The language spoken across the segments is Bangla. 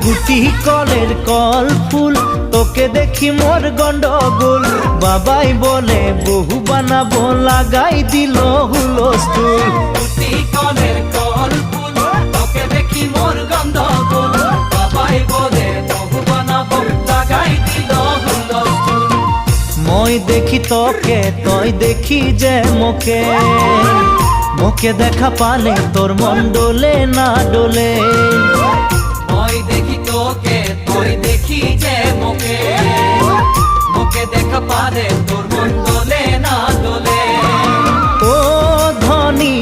গুটি কলের কল ফুল তোকে দেখি মোর গন্ডগোল বাবাই বলে বহু বানাবো লাগাই দিল হুলস্থুল গুটি কলের কল ফুল তোকে দেখি মোর গন্ডগোল বাবাই বলে বহু বানাবো লাগাই দিল হুলস্থুল মই দেখি তোকে তই দেখি যে মোকে মোকে দেখা পালে তোর মন ডোলে না ডোলে মই দেখি তোকে তুই দেখি যে মোকে মোকে দেখা পারে তোর মন দোলে না দোলে ও ধনী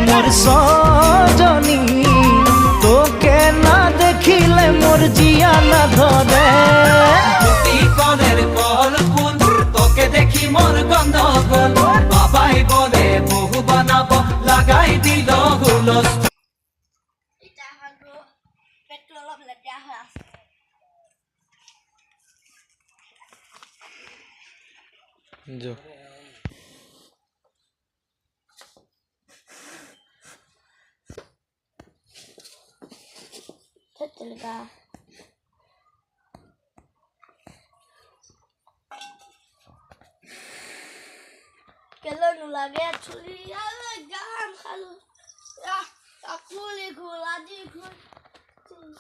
মোর সজনী তোকে না দেখিলে মোর জিয়া না ধরে গুটি কলের কল ফুল তোকে দেখি মোর গন্ডগোল বাবাই বলে বহু বানাবো লাগাই দিল হুলস্থুল পেট্রোল লেগে আছে जो चलेगा केलो नु लगे छुरी आवे गान खालू या ताकुली घोला जी घोल